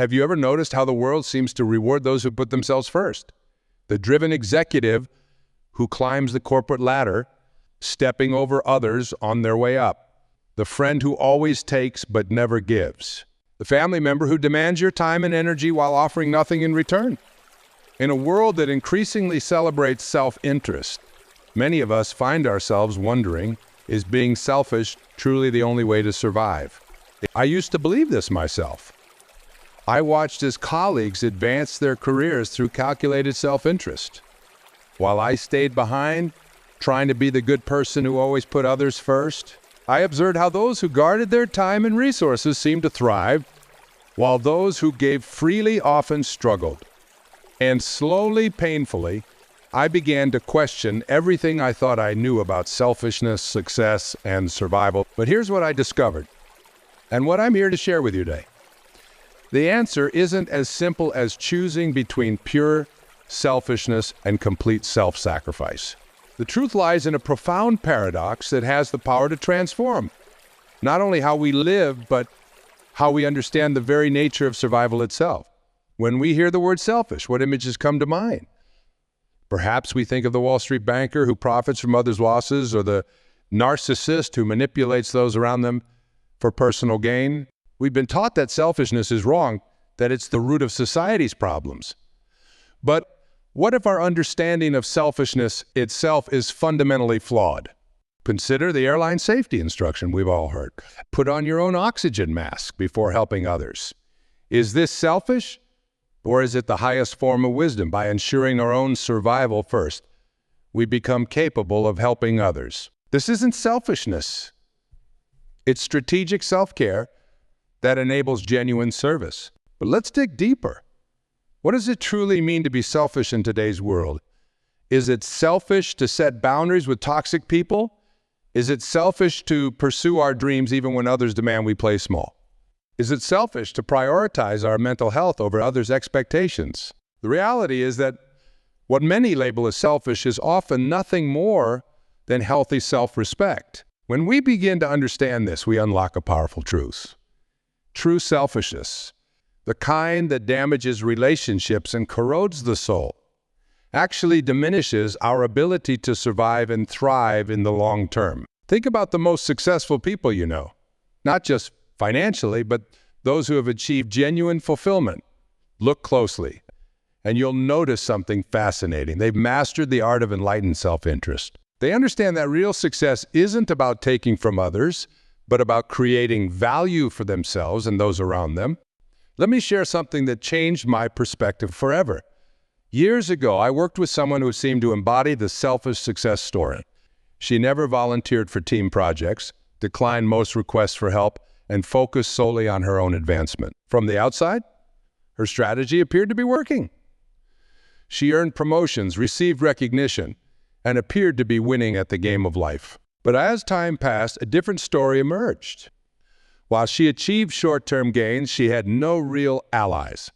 Have you ever noticed how the world seems to reward those who put themselves first? The driven executive who climbs the corporate ladder, stepping over others on their way up. The friend who always takes but never gives. The family member who demands your time and energy while offering nothing in return. In a world that increasingly celebrates self-interest, many of us find ourselves wondering, is being selfish truly the only way to survive? I used to believe this myself. I watched as colleagues advance their careers through calculated self-interest, while I stayed behind, trying to be the good person who always put others first. I observed how those who guarded their time and resources seemed to thrive, while those who gave freely often struggled. And slowly, painfully, I began to question everything I thought I knew about selfishness, success, and survival. But here's what I discovered, and what I'm here to share with you today. The answer isn't as simple as choosing between pure selfishness and complete self-sacrifice. The truth lies in a profound paradox that has the power to transform not only how we live, but how we understand the very nature of survival itself. When we hear the word selfish, what images come to mind? Perhaps we think of the Wall Street banker who profits from others' losses, or the narcissist who manipulates those around them for personal gain. We've been taught that selfishness is wrong, that it's the root of society's problems. But what if our understanding of selfishness itself is fundamentally flawed? Consider the airline safety instruction we've all heard. Put on your own oxygen mask before helping others. Is this selfish, or is it the highest form of wisdom? By ensuring our own survival first, we become capable of helping others. This isn't selfishness. It's strategic self-care that enables genuine service. But let's dig deeper. What does it truly mean to be selfish in today's world? Is it selfish to set boundaries with toxic people? Is it selfish to pursue our dreams even when others demand we play small? Is it selfish to prioritize our mental health over others' expectations? The reality is that what many label as selfish is often nothing more than healthy self-respect. When we begin to understand this, we unlock a powerful truth. True selfishness, the kind that damages relationships and corrodes the soul, actually diminishes our ability to survive and thrive in the long term. Think about the most successful people you know, not just financially, but those who have achieved genuine fulfillment. Look closely, and you'll notice something fascinating. They've mastered the art of enlightened self-interest. They understand that real success isn't about taking from others, but about creating value for themselves and those around them. Let me share something that changed my perspective forever. Years ago, I worked with someone who seemed to embody the selfish success story. She never volunteered for team projects, declined most requests for help, and focused solely on her own advancement. From the outside, her strategy appeared to be working. She earned promotions, received recognition, and appeared to be winning at the game of life. But as time passed, a different story emerged. While she achieved short-term gains, she had no real allies.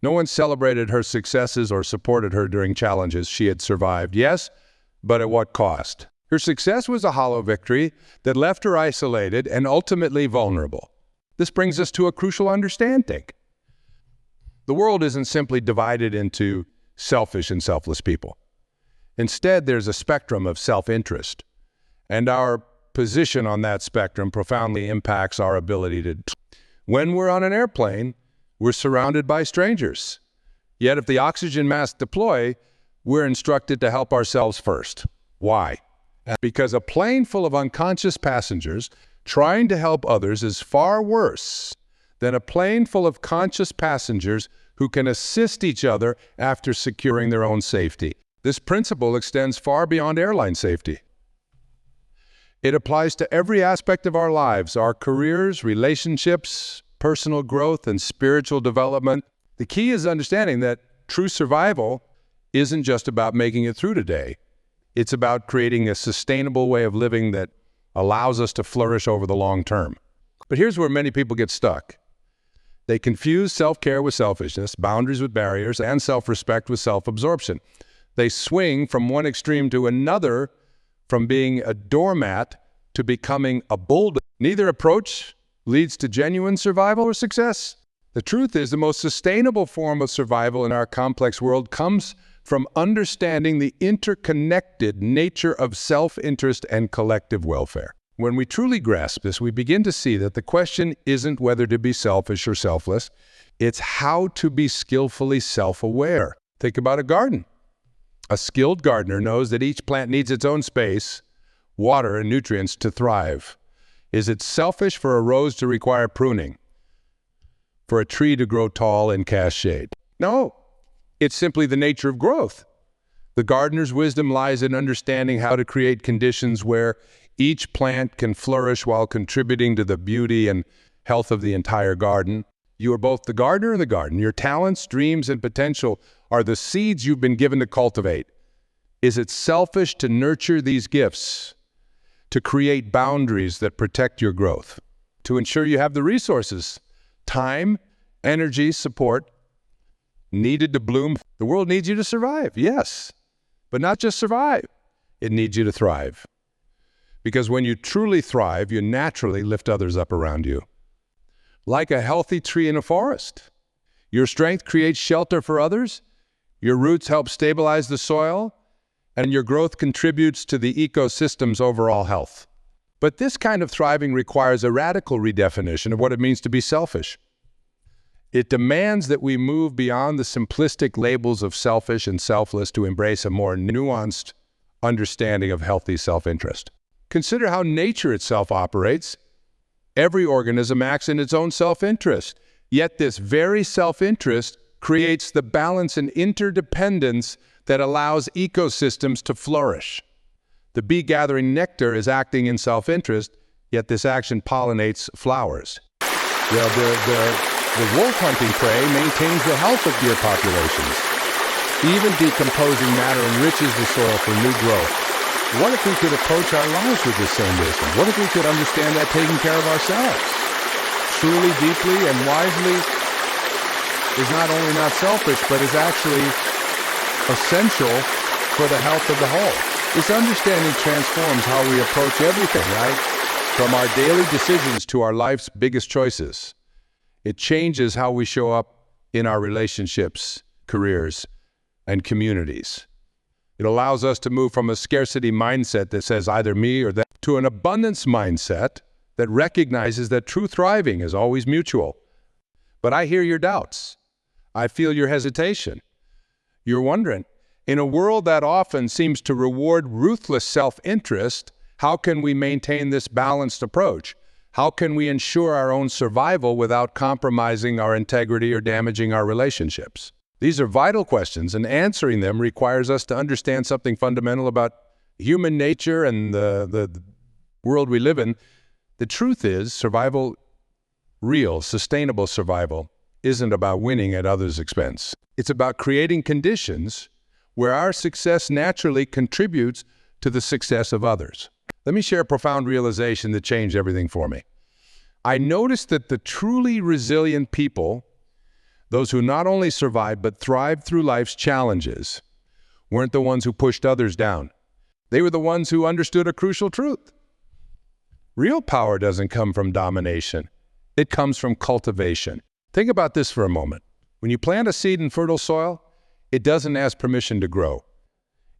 No one celebrated her successes or supported her during challenges she had survived. Yes, but at what cost? Her success was a hollow victory that left her isolated and ultimately vulnerable. This brings us to a crucial understanding. The world isn't simply divided into selfish and selfless people. Instead, there's a spectrum of self-interest, and our position on that spectrum profoundly impacts our ability to. When we're on an airplane, we're surrounded by strangers. Yet if the oxygen masks deploy, we're instructed to help ourselves first. Why? Because a plane full of unconscious passengers trying to help others is far worse than a plane full of conscious passengers who can assist each other after securing their own safety. This principle extends far beyond airline safety. It applies to every aspect of our lives, our careers, relationships, personal growth, and spiritual development. The key is understanding that true survival isn't just about making it through today. It's about creating a sustainable way of living that allows us to flourish over the long term. But here's where many people get stuck. They confuse self-care with selfishness, boundaries with barriers, and self-respect with self-absorption. They swing from one extreme to another, from being a doormat to becoming a bulldozer. Neither approach leads to genuine survival or success. The truth is, the most sustainable form of survival in our complex world comes from understanding the interconnected nature of self-interest and collective welfare. When we truly grasp this, we begin to see that the question isn't whether to be selfish or selfless, it's how to be skillfully self-aware. Think about a garden. A skilled gardener knows that each plant needs its own space, water, and nutrients to thrive. Is it selfish for a rose to require pruning? For a tree to grow tall and cast shade? No, it's simply the nature of growth. The gardener's wisdom lies in understanding how to create conditions where each plant can flourish while contributing to the beauty and health of the entire garden. You are both the gardener and the garden. Your talents, dreams, and potential are the seeds you've been given to cultivate. Is it selfish to nurture these gifts, to create boundaries that protect your growth, to ensure you have the resources, time, energy, support needed to bloom? The world needs you to survive, yes, but not just survive. It needs you to thrive. Because when you truly thrive, you naturally lift others up around you. Like a healthy tree in a forest. Your strength creates shelter for others, your roots help stabilize the soil, and your growth contributes to the ecosystem's overall health. But this kind of thriving requires a radical redefinition of what it means to be selfish. It demands that we move beyond the simplistic labels of selfish and selfless to embrace a more nuanced understanding of healthy self-interest. Consider how nature itself operates. Every organism acts in its own self-interest, yet this very self-interest creates the balance and interdependence that allows ecosystems to flourish. The bee gathering nectar is acting in self-interest, yet this action pollinates flowers. The wolf hunting prey maintains the health of deer populations. Even decomposing matter enriches the soil for new growth. What if we could approach our lives with this same wisdom? What if we could understand that taking care of ourselves truly, deeply, and wisely is not only not selfish, but is actually essential for the health of the whole? This understanding transforms how we approach everything, right? From our daily decisions to our life's biggest choices. It changes how we show up in our relationships, careers, and communities. It allows us to move from a scarcity mindset that says either me or that to an abundance mindset that recognizes that true thriving is always mutual. But I hear your doubts. I feel your hesitation. You're wondering, in a world that often seems to reward ruthless self-interest, how can we maintain this balanced approach? How can we ensure our own survival without compromising our integrity or damaging our relationships? These are vital questions, and answering them requires us to understand something fundamental about human nature and the world we live in. The truth is, survival, real, sustainable survival, isn't about winning at others' expense. It's about creating conditions where our success naturally contributes to the success of others. Let me share a profound realization that changed everything for me. I noticed that the truly resilient people, those who not only survived but thrived through life's challenges, weren't the ones who pushed others down. They were the ones who understood a crucial truth. Real power doesn't come from domination. It comes from cultivation. Think about this for a moment. When you plant a seed in fertile soil, it doesn't ask permission to grow.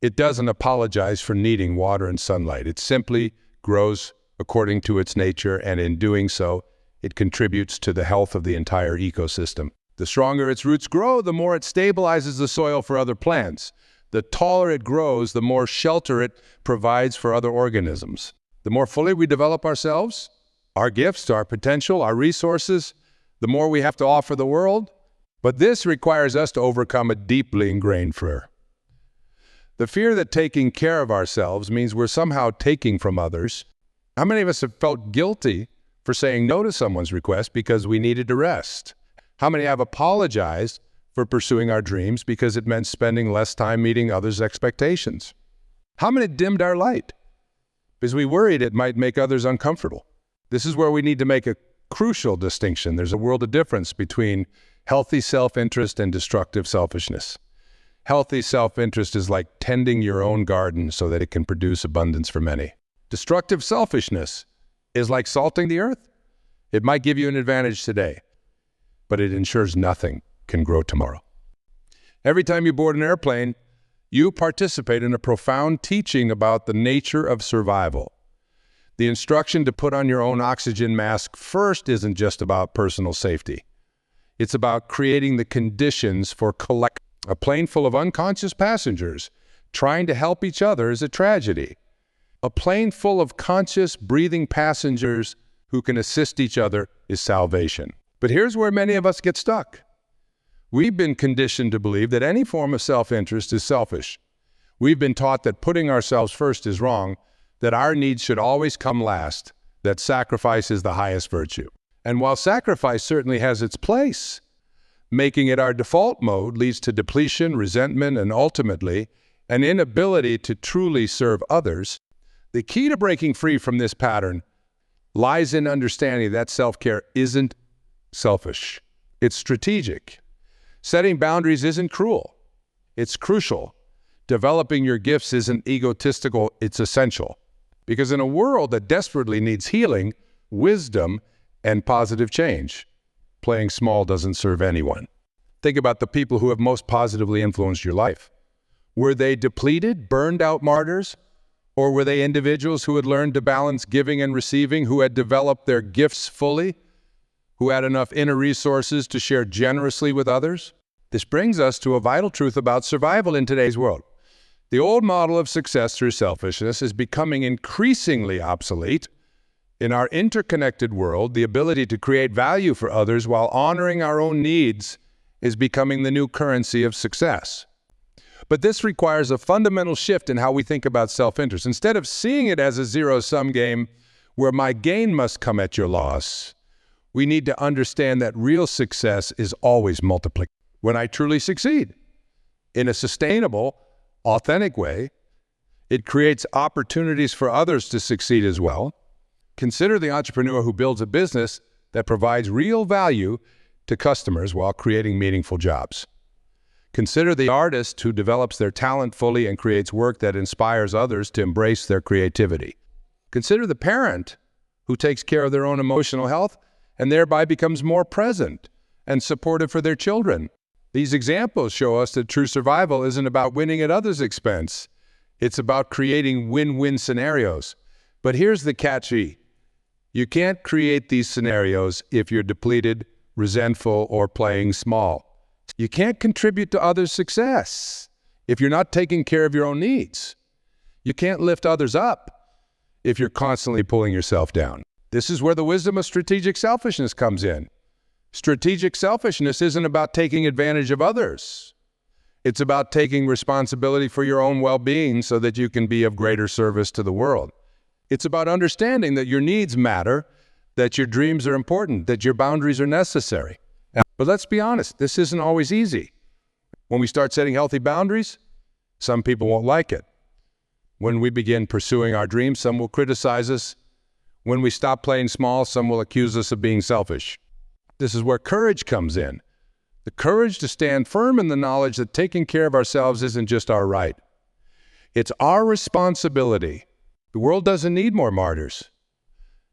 It doesn't apologize for needing water and sunlight. It simply grows according to its nature, and in doing so, it contributes to the health of the entire ecosystem. The stronger its roots grow, the more it stabilizes the soil for other plants. The taller it grows, the more shelter it provides for other organisms. The more fully we develop ourselves, our gifts, our potential, our resources, the more we have to offer the world. But this requires us to overcome a deeply ingrained fear. The fear that taking care of ourselves means we're somehow taking from others. How many of us have felt guilty for saying no to someone's request because we needed to rest? How many have apologized for pursuing our dreams because it meant spending less time meeting others' expectations? How many dimmed our light because we worried it might make others uncomfortable? This is where we need to make a crucial distinction. There's a world of difference between healthy self-interest and destructive selfishness. Healthy self-interest is like tending your own garden so that it can produce abundance for many. Destructive selfishness is like salting the earth. It might give you an advantage today, but it ensures nothing can grow tomorrow. Every time you board an airplane, you participate in a profound teaching about the nature of survival. The instruction to put on your own oxygen mask first isn't just about personal safety. It's about creating the conditions for a plane full of unconscious passengers trying to help each other is a tragedy. A plane full of conscious, breathing passengers who can assist each other is salvation. But here's where many of us get stuck. We've been conditioned to believe that any form of self-interest is selfish. We've been taught that putting ourselves first is wrong, that our needs should always come last, that sacrifice is the highest virtue. And while sacrifice certainly has its place, making it our default mode leads to depletion, resentment, and ultimately an inability to truly serve others. The key to breaking free from this pattern lies in understanding that self-care isn't selfish. It's strategic. Setting boundaries isn't cruel. It's crucial. Developing your gifts isn't egotistical. It's essential. Because in a world that desperately needs healing, wisdom, and positive change, playing small doesn't serve anyone. Think about the people who have most positively influenced your life. Were they depleted, burned out martyrs? Or were they individuals who had learned to balance giving and receiving, who had developed their gifts fully, who had enough inner resources to share generously with others? This brings us to a vital truth about survival in today's world. The old model of success through selfishness is becoming increasingly obsolete. In our interconnected world, the ability to create value for others while honoring our own needs is becoming the new currency of success. But this requires a fundamental shift in how we think about self-interest. Instead of seeing it as a zero-sum game where my gain must come at your loss, we need to understand that real success is always multiplicative. When I truly succeed in a sustainable, authentic way, it creates opportunities for others to succeed as well. Consider the entrepreneur who builds a business that provides real value to customers while creating meaningful jobs. Consider the artist who develops their talent fully and creates work that inspires others to embrace their creativity. Consider the parent who takes care of their own emotional health and thereby becomes more present and supportive for their children. These examples show us that true survival isn't about winning at others' expense. It's about creating win-win scenarios. But here's the catchy. You can't create these scenarios if you're depleted, resentful, or playing small. You can't contribute to others' success if you're not taking care of your own needs. You can't lift others up if you're constantly pulling yourself down. This is where the wisdom of strategic selfishness comes in. Strategic selfishness isn't about taking advantage of others. It's about taking responsibility for your own well-being so that you can be of greater service to the world. It's about understanding that your needs matter, that your dreams are important, that your boundaries are necessary. But let's be honest, this isn't always easy. When we start setting healthy boundaries, some people won't like it. When we begin pursuing our dreams, some will criticize us. When we stop playing small, some will accuse us of being selfish. This is where courage comes in. The courage to stand firm in the knowledge that taking care of ourselves isn't just our right. It's our responsibility. The world doesn't need more martyrs.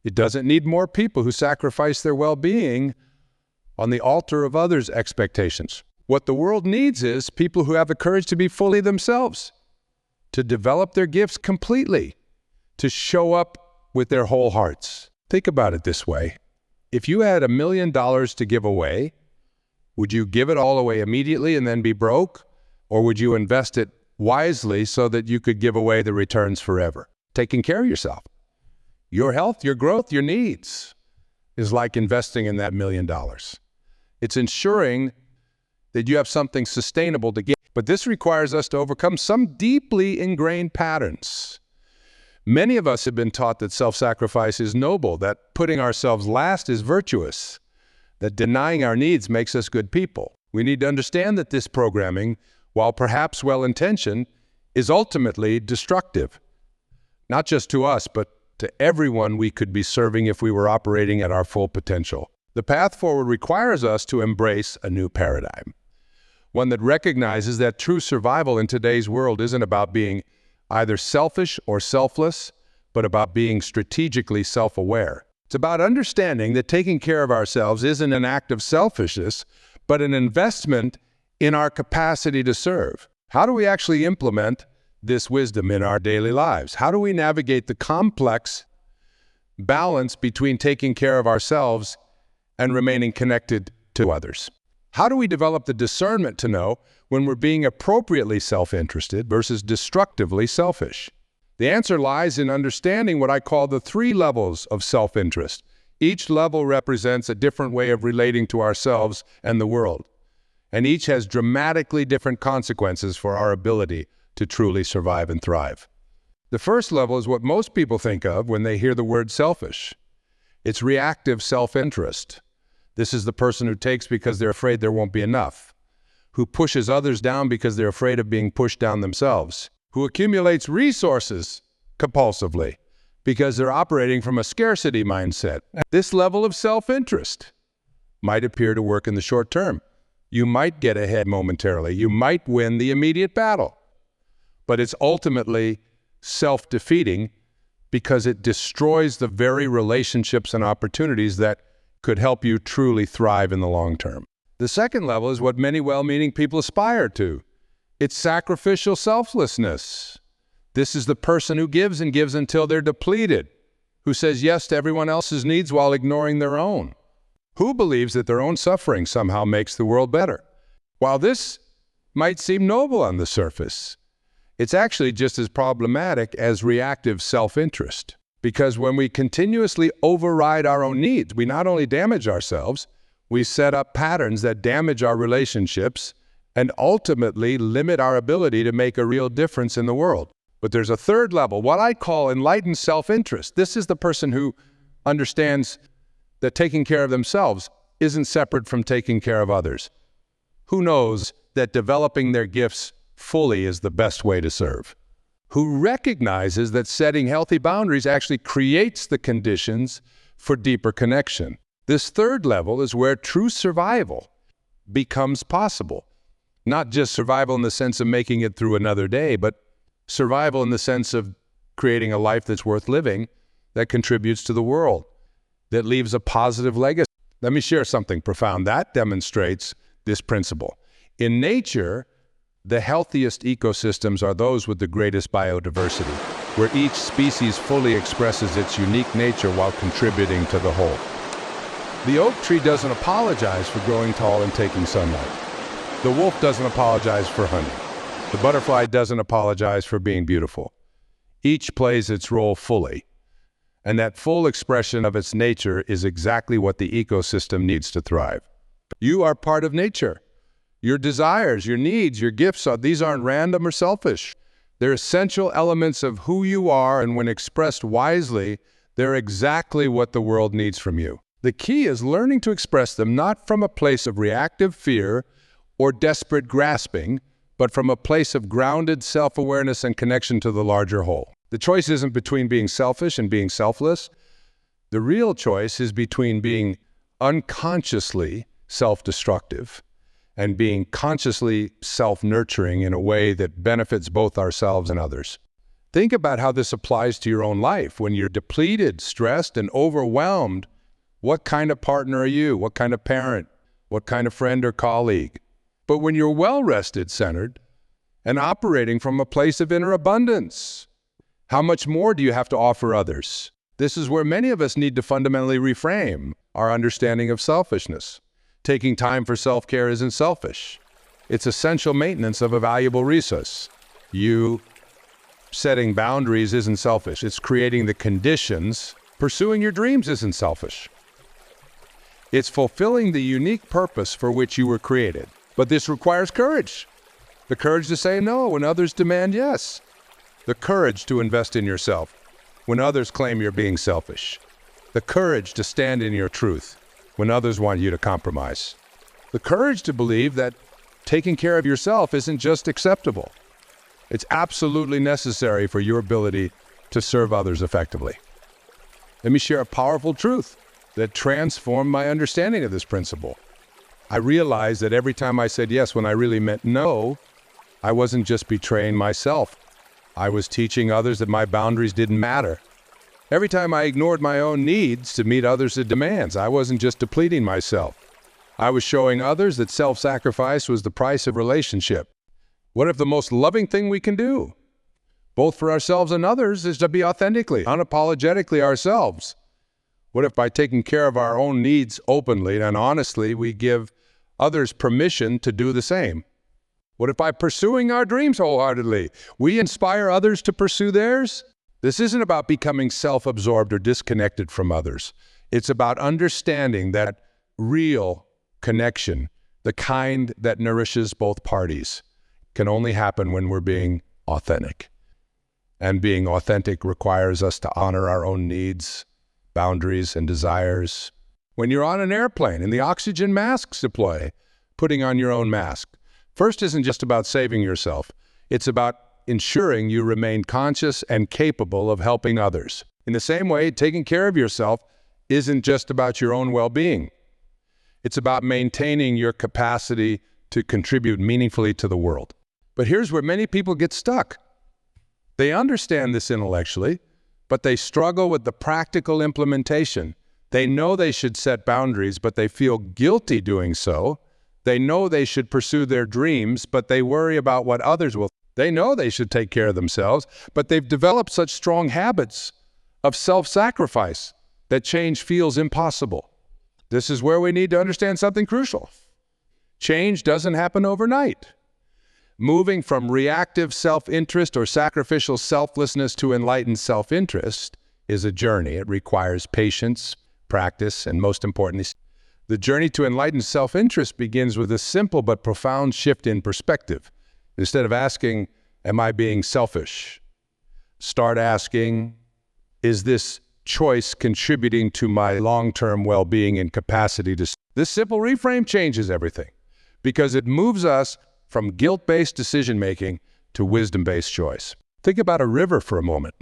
It doesn't need more people who sacrifice their well-being on the altar of others' expectations. What the world needs is people who have the courage to be fully themselves, to develop their gifts completely, to show up with their whole hearts. Think about it this way. If you had $1 million to give away, would you give it all away immediately and then be broke? Or would you invest it wisely so that you could give away the returns forever? Taking care of yourself. Your health, your growth, your needs is like investing in that $1 million. It's ensuring that you have something sustainable to give. But this requires us to overcome some deeply ingrained patterns. Many of us have been taught that self-sacrifice is noble, that putting ourselves last is virtuous, that denying our needs makes us good people. We need to understand that this programming, while perhaps well-intentioned, is ultimately destructive. Not just to us, but to everyone we could be serving if we were operating at our full potential. The path forward requires us to embrace a new paradigm, one that recognizes that true survival in today's world isn't about being either selfish or selfless, but about being strategically self-aware. It's about understanding that taking care of ourselves isn't an act of selfishness, but an investment in our capacity to serve. How do we actually implement this wisdom in our daily lives? How do we navigate the complex balance between taking care of ourselves and remaining connected to others? How do we develop the discernment to know when we're being appropriately self-interested versus destructively selfish? The answer lies in understanding what I call the 3 levels of self-interest. Each level represents a different way of relating to ourselves and the world, and each has dramatically different consequences for our ability to truly survive and thrive. The first level is what most people think of when they hear the word selfish. It's reactive self-interest. This is the person who takes because they're afraid there won't be enough, who pushes others down because they're afraid of being pushed down themselves, who accumulates resources compulsively because they're operating from a scarcity mindset. This level of self-interest might appear to work in the short term. You might get ahead momentarily. You might win the immediate battle. But it's ultimately self-defeating because it destroys the very relationships and opportunities that could help you truly thrive in the long term. The second level is what many well-meaning people aspire to. It's sacrificial selflessness. This is the person who gives and gives until they're depleted, who says yes to everyone else's needs while ignoring their own, who believes that their own suffering somehow makes the world better. While this might seem noble on the surface, it's actually just as problematic as reactive self-interest. Because when we continuously override our own needs, we not only damage ourselves, we set up patterns that damage our relationships and ultimately limit our ability to make a real difference in the world. But there's a third level, what I call enlightened self-interest. This is the person who understands that taking care of themselves isn't separate from taking care of others, who knows that developing their gifts fully is the best way to serve, who recognizes that setting healthy boundaries actually creates the conditions for deeper connection. This third level is where true survival becomes possible. Not just survival in the sense of making it through another day, but survival in the sense of creating a life that's worth living, that contributes to the world, that leaves a positive legacy. Let me share something profound that demonstrates this principle. In nature, the healthiest ecosystems are those with the greatest biodiversity, where each species fully expresses its unique nature while contributing to the whole. The oak tree doesn't apologize for growing tall and taking sunlight. The wolf doesn't apologize for hunting. The butterfly doesn't apologize for being beautiful. Each plays its role fully, and that full expression of its nature is exactly what the ecosystem needs to thrive. You are part of nature. Your desires, your needs, your gifts, these aren't random or selfish. They're essential elements of who you are, and when expressed wisely, they're exactly what the world needs from you. The key is learning to express them not from a place of reactive fear or desperate grasping, but from a place of grounded self-awareness and connection to the larger whole. The choice isn't between being selfish and being selfless. The real choice is between being unconsciously self-destructive and being consciously self-nurturing in a way that benefits both ourselves and others. Think about how this applies to your own life. When you're depleted, stressed, and overwhelmed, what kind of partner are you? What kind of parent? What kind of friend or colleague? But when you're well-rested, centered, and operating from a place of inner abundance, how much more do you have to offer others? This is where many of us need to fundamentally reframe our understanding of selfishness. Taking time for self-care isn't selfish. It's essential maintenance of a valuable resource. You setting boundaries isn't selfish. It's creating the conditions. Pursuing your dreams isn't selfish. It's fulfilling the unique purpose for which you were created. But this requires courage. The courage to say no when others demand yes. The courage to invest in yourself when others claim you're being selfish. The courage to stand in your truth when others want you to compromise. The courage to believe that taking care of yourself isn't just acceptable. It's absolutely necessary for your ability to serve others effectively. Let me share a powerful truth that transformed my understanding of this principle. I realized that every time I said yes when I really meant no, I wasn't just betraying myself. I was teaching others that my boundaries didn't matter. Every time I ignored my own needs to meet others' demands, I wasn't just depleting myself. I was showing others that self-sacrifice was the price of relationship. What if the most loving thing we can do, both for ourselves and others, is to be authentically, unapologetically ourselves? What if by taking care of our own needs openly and honestly, we give others permission to do the same? What if by pursuing our dreams wholeheartedly, we inspire others to pursue theirs? This isn't about becoming self-absorbed or disconnected from others. It's about understanding that real connection, the kind that nourishes both parties, can only happen when we're being authentic. And being authentic requires us to honor our own needs, boundaries, and desires. When you're on an airplane and the oxygen masks deploy, putting on your own mask, first isn't just about saving yourself. It's about ensuring you remain conscious and capable of helping others. In the same way, taking care of yourself isn't just about your own well-being. It's about maintaining your capacity to contribute meaningfully to the world. But here's where many people get stuck. They understand this intellectually, but they struggle with the practical implementation. They know they should set boundaries, but they feel guilty doing so. They know they should pursue their dreams, but they worry about what others will. They know they should take care of themselves, but they've developed such strong habits of self-sacrifice that change feels impossible. This is where we need to understand something crucial. Change doesn't happen overnight. Moving from reactive self-interest or sacrificial selflessness to enlightened self-interest is a journey. It requires patience, practice, and most importantly, the journey to enlightened self-interest begins with a simple but profound shift in perspective. Instead of asking, am I being selfish? Start asking, is this choice contributing to my long-term well-being and capacity to... This simple reframe changes everything because it moves us from guilt-based decision-making to wisdom-based choice. Think about a river for a moment.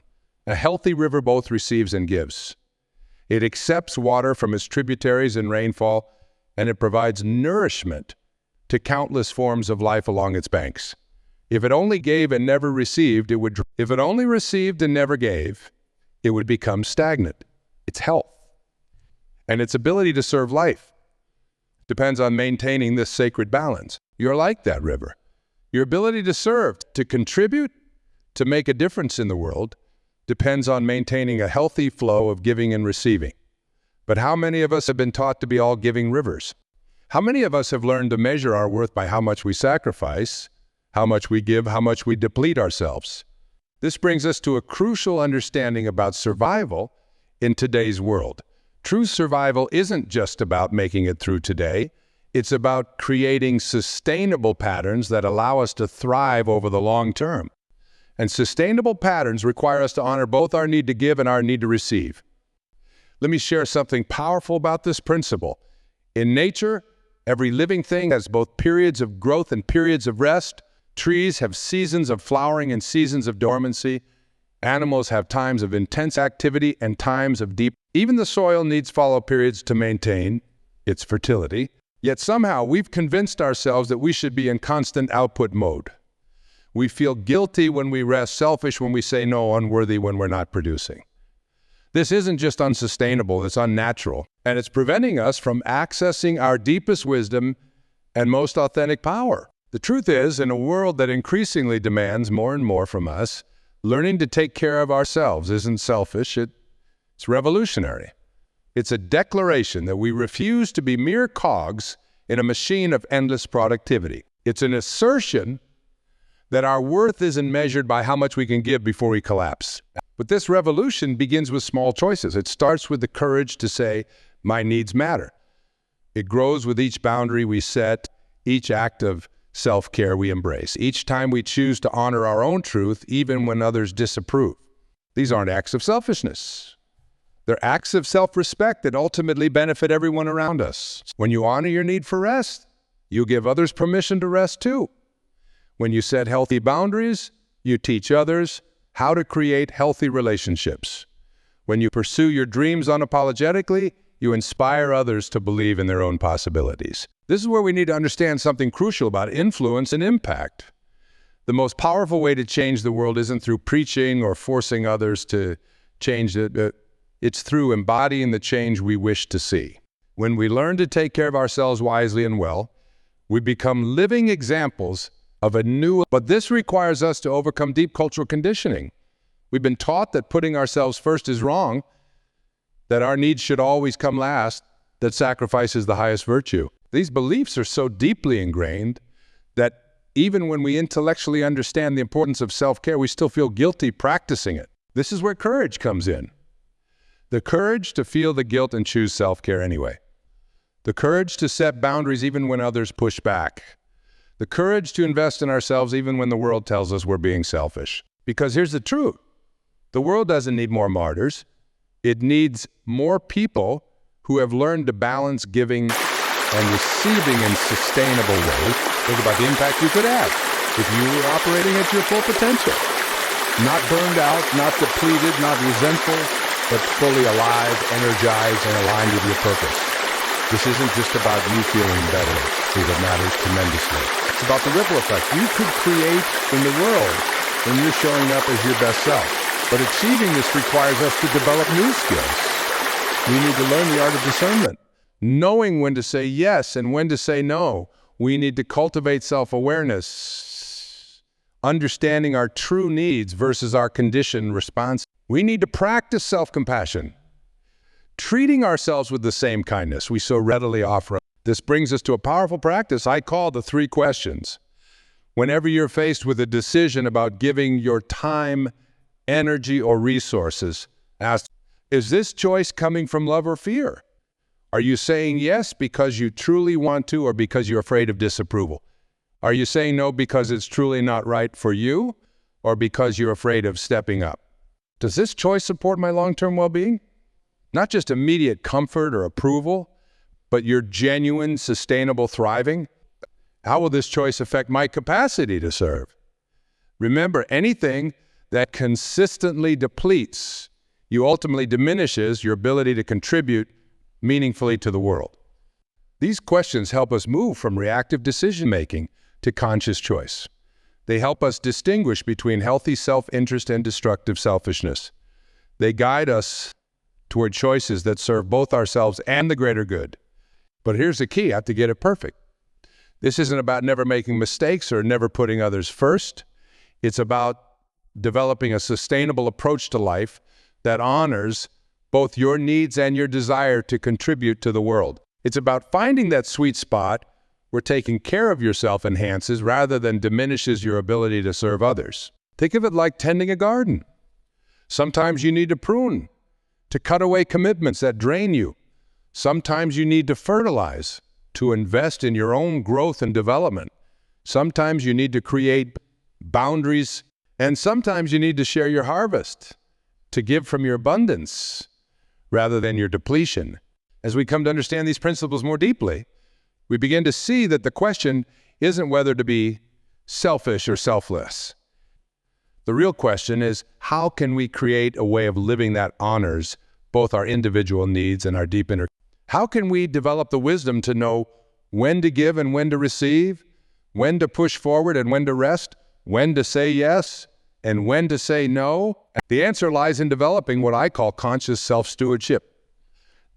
A healthy river both receives and gives. It accepts water from its tributaries in rainfall, and it provides nourishment to countless forms of life along its banks. If it only gave and never received, if it only received and never gave, it would become stagnant. Its health and its ability to serve life depends on maintaining this sacred balance. You're like that river. Your ability to serve, to contribute, to make a difference in the world depends on maintaining a healthy flow of giving and receiving. But how many of us have been taught to be all giving rivers? How many of us have learned to measure our worth by how much we sacrifice, how much we give, how much we deplete ourselves? This brings us to a crucial understanding about survival in today's world. True survival isn't just about making it through today. It's about creating sustainable patterns that allow us to thrive over the long term. And sustainable patterns require us to honor both our need to give and our need to receive. Let me share something powerful about this principle. In nature, every living thing has both periods of growth and periods of rest. Trees have seasons of flowering and seasons of dormancy. Animals have times of intense activity and times of deep. Even the soil needs follow periods to maintain its fertility. Yet somehow we've convinced ourselves that we should be in constant output mode. We feel guilty when we rest, selfish when we say no, unworthy when we're not producing. This isn't just unsustainable, it's unnatural, and it's preventing us from accessing our deepest wisdom and most authentic power. The truth is, in a world that increasingly demands more and more from us, learning to take care of ourselves isn't selfish, it's revolutionary. It's a declaration that we refuse to be mere cogs in a machine of endless productivity. It's an assertion that our worth isn't measured by how much we can give before we collapse. But this revolution begins with small choices. It starts with the courage to say, my needs matter. It grows with each boundary we set, each act of self-care we embrace, each time we choose to honor our own truth, even when others disapprove. These aren't acts of selfishness. They're acts of self-respect that ultimately benefit everyone around us. When you honor your need for rest, you give others permission to rest too. When you set healthy boundaries, you teach others how to create healthy relationships. When you pursue your dreams unapologetically, you inspire others to believe in their own possibilities. This is where we need to understand something crucial about influence and impact. The most powerful way to change the world isn't through preaching or forcing others to change it. It's through embodying the change we wish to see. When we learn to take care of ourselves wisely and well, we become living examples of a new... But this requires us to overcome deep cultural conditioning. We've been taught that putting ourselves first is wrong, that our needs should always come last, that sacrifice is the highest virtue. These beliefs are so deeply ingrained that even when we intellectually understand the importance of self-care, we still feel guilty practicing it. This is where courage comes in. The courage to feel the guilt and choose self-care anyway. The courage to set boundaries even when others push back. The courage to invest in ourselves even when the world tells us we're being selfish. Because here's the truth. The world doesn't need more martyrs. It needs more people who have learned to balance giving and receiving in sustainable ways. Think about the impact you could have if you were operating at your full potential. Not burned out, not depleted, not resentful, but fully alive, energized, and aligned with your purpose. This isn't just about you feeling better, though that matters tremendously. It's about the ripple effect you could create in the world when you're showing up as your best self. But achieving this requires us to develop new skills. We need to learn the art of discernment, knowing when to say yes and when to say no. We need to cultivate self-awareness, understanding our true needs versus our conditioned response. We need to practice self-compassion, treating ourselves with the same kindness we so readily offer. This brings us to a powerful practice I call the 3 questions. Whenever you're faced with a decision about giving your time, energy, or resources, ask, is this choice coming from love or fear? Are you saying yes because you truly want to or because you're afraid of disapproval? Are you saying no because it's truly not right for you or because you're afraid of stepping up? Does this choice support my long-term well-being? Not just immediate comfort or approval, but your genuine, sustainable thriving? How will this choice affect my capacity to serve? Remember, anything that consistently depletes you ultimately diminishes your ability to contribute meaningfully to the world. These questions help us move from reactive decision-making to conscious choice. They help us distinguish between healthy self-interest and destructive selfishness. They guide us toward choices that serve both ourselves and the greater good. But here's the key, I have to get it perfect. This isn't about never making mistakes or never putting others first. It's about developing a sustainable approach to life that honors both your needs and your desire to contribute to the world. It's about finding that sweet spot where taking care of yourself enhances rather than diminishes your ability to serve others. Think of it like tending a garden. Sometimes you need to prune, to cut away commitments that drain you. Sometimes you need to fertilize, to invest in your own growth and development. Sometimes you need to create boundaries, and sometimes you need to share your harvest, to give from your abundance rather than your depletion. As we come to understand these principles more deeply, we begin to see that the question isn't whether to be selfish or selfless. The real question is, how can we create a way of living that honors both our individual needs and our deep inner? How can we develop the wisdom to know when to give and when to receive, when to push forward and when to rest, when to say yes and when to say no? The answer lies in developing what I call conscious self-stewardship.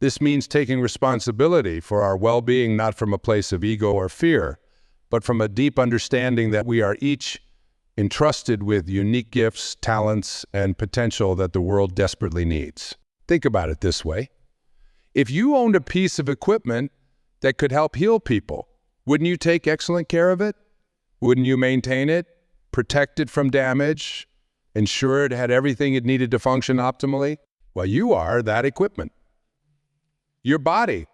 This means taking responsibility for our well-being not from a place of ego or fear, but from a deep understanding that we are each entrusted with unique gifts, talents, and potential that the world desperately needs. Think about it this way. If you owned a piece of equipment that could help heal people, wouldn't you take excellent care of it? Wouldn't you maintain it, protect it from damage, ensure it had everything it needed to function optimally? Well, you are that equipment. Your body,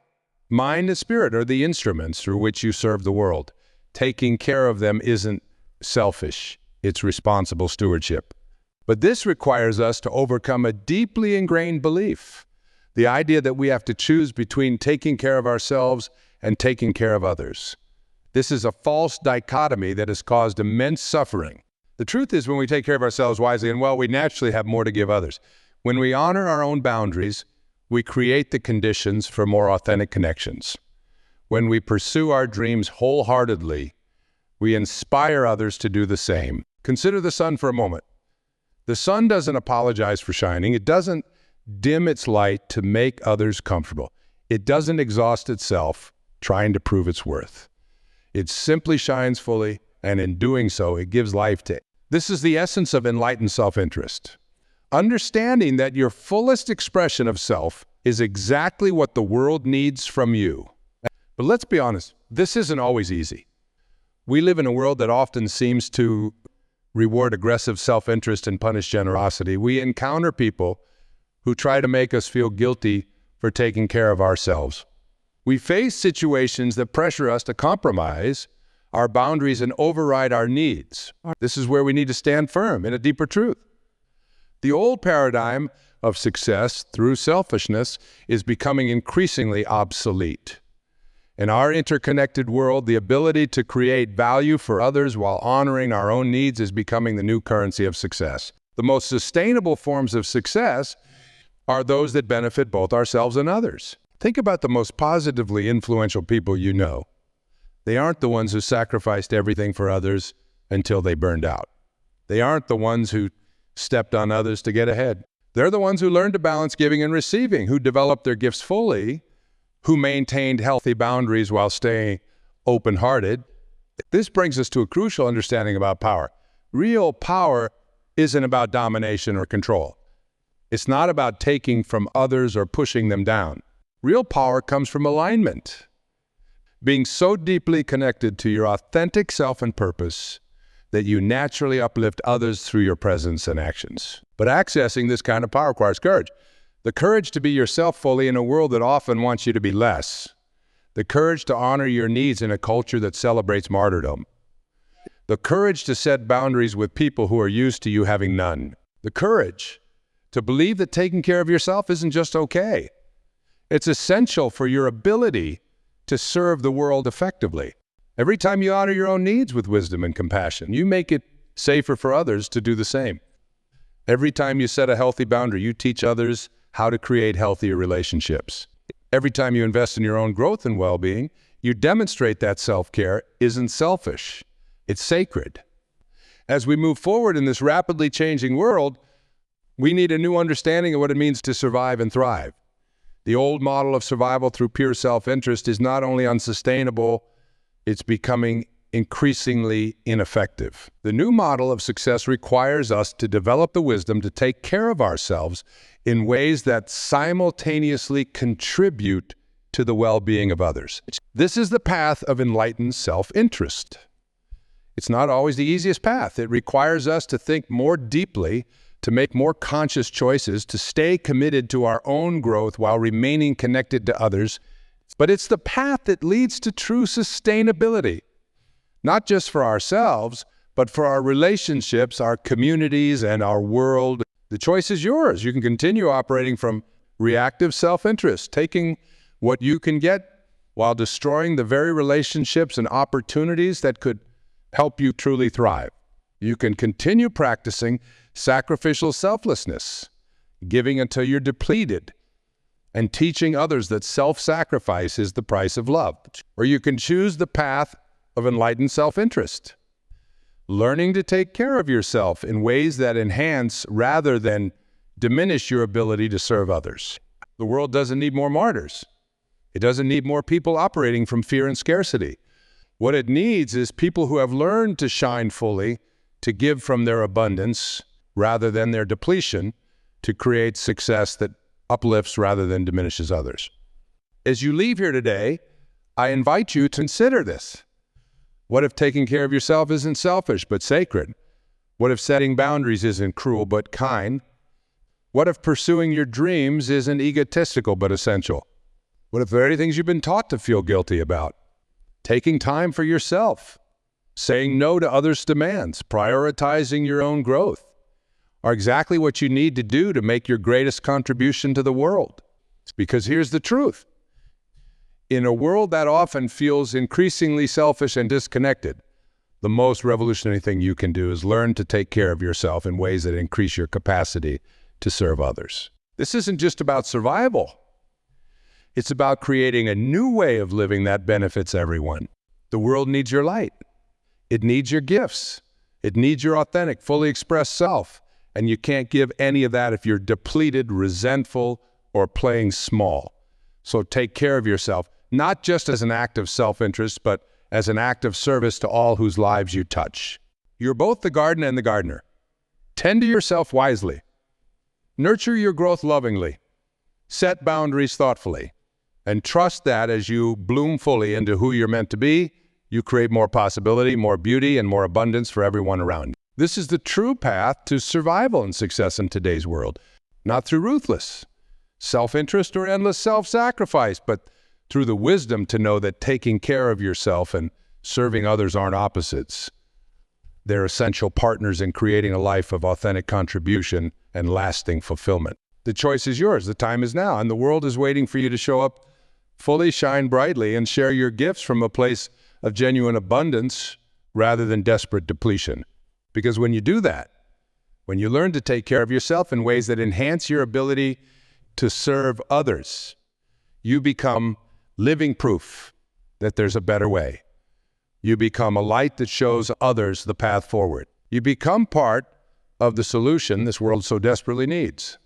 mind, and spirit are the instruments through which you serve the world. Taking care of them isn't selfish, it's responsible stewardship. But this requires us to overcome a deeply ingrained belief, the idea that we have to choose between taking care of ourselves and taking care of others. This is a false dichotomy that has caused immense suffering. The truth is, when we take care of ourselves wisely and well, we naturally have more to give others. When we honor our own boundaries, we create the conditions for more authentic connections. When we pursue our dreams wholeheartedly, we inspire others to do the same. Consider the sun for a moment. The sun doesn't apologize for shining. It doesn't dim its light to make others comfortable. It doesn't exhaust itself trying to prove its worth. It simply shines fully, and in doing so, it gives life to it. This is the essence of enlightened self-interest. Understanding that your fullest expression of self is exactly what the world needs from you. But let's be honest, this isn't always easy. We live in a world that often seems to reward aggressive self-interest and punish generosity. We encounter people who try to make us feel guilty for taking care of ourselves. We face situations that pressure us to compromise our boundaries and override our needs. This is where we need to stand firm in a deeper truth. The old paradigm of success through selfishness is becoming increasingly obsolete. In our interconnected world, the ability to create value for others while honoring our own needs is becoming the new currency of success. The most sustainable forms of success are those that benefit both ourselves and others. Think about the most positively influential people you know. They aren't the ones who sacrificed everything for others until they burned out. They aren't the ones who stepped on others to get ahead. They're the ones who learned to balance giving and receiving, who developed their gifts fully, who maintained healthy boundaries while staying open-hearted. This brings us to a crucial understanding about power. Real power isn't about domination or control. It's not about taking from others or pushing them down. Real power comes from alignment, being so deeply connected to your authentic self and purpose that you naturally uplift others through your presence and actions. But accessing this kind of power requires courage. The courage to be yourself fully in a world that often wants you to be less. The courage to honor your needs in a culture that celebrates martyrdom. The courage to set boundaries with people who are used to you having none. The courage to believe that taking care of yourself isn't just okay. It's essential for your ability to serve the world effectively. Every time you honor your own needs with wisdom and compassion, you make it safer for others to do the same. Every time you set a healthy boundary, you teach others how to create healthier relationships. Every time you invest in your own growth and well-being, you demonstrate that self-care isn't selfish, it's sacred. As we move forward in this rapidly changing world, we need a new understanding of what it means to survive and thrive. The old model of survival through pure self-interest is not only unsustainable, it's becoming increasingly ineffective. The new model of success requires us to develop the wisdom to take care of ourselves in ways that simultaneously contribute to the well-being of others. This is the path of enlightened self-interest. It's not always the easiest path. It requires us to think more deeply, to make more conscious choices, to stay committed to our own growth while remaining connected to others. But it's the path that leads to true sustainability, not just for ourselves, but for our relationships, our communities, and our world. The choice is yours. You can continue operating from reactive self-interest, taking what you can get while destroying the very relationships and opportunities that could help you truly thrive. You can continue practicing sacrificial selflessness, giving until you're depleted, and teaching others that self-sacrifice is the price of love. Or you can choose the path of enlightened self-interest, learning to take care of yourself in ways that enhance rather than diminish your ability to serve others. The world doesn't need more martyrs. It doesn't need more people operating from fear and scarcity. What it needs is people who have learned to shine fully, to give from their abundance rather than their depletion, to create success that uplifts rather than diminishes others. As you leave here today, I invite you to consider this. What if taking care of yourself isn't selfish but sacred? What if setting boundaries isn't cruel but kind? What if pursuing your dreams isn't egotistical but essential? What if there are any things you've been taught to feel guilty about? Taking time for yourself, saying no to others' demands, prioritizing your own growth, are exactly what you need to do to make your greatest contribution to the world. Because here's the truth. In a world that often feels increasingly selfish and disconnected, the most revolutionary thing you can do is learn to take care of yourself in ways that increase your capacity to serve others. This isn't just about survival. It's about creating a new way of living that benefits everyone. The world needs your light. It needs your gifts. It needs your authentic, fully expressed self. And you can't give any of that if you're depleted, resentful, or playing small. So take care of yourself, not just as an act of self-interest, but as an act of service to all whose lives you touch. You're both the garden and the gardener. Tend to yourself wisely. Nurture your growth lovingly. Set boundaries thoughtfully. And trust that as you bloom fully into who you're meant to be, you create more possibility, more beauty, and more abundance for everyone around you. This is the true path to survival and success in today's world. Not through ruthless self-interest or endless self-sacrifice, but through the wisdom to know that taking care of yourself and serving others aren't opposites. They're essential partners in creating a life of authentic contribution and lasting fulfillment. The choice is yours. The time is now, and the world is waiting for you to show up fully, shine brightly, and share your gifts from a place of genuine abundance rather than desperate depletion. Because when you do that, when you learn to take care of yourself in ways that enhance your ability to serve others, you become living proof that there's a better way. You become a light that shows others the path forward. You become part of the solution this world so desperately needs.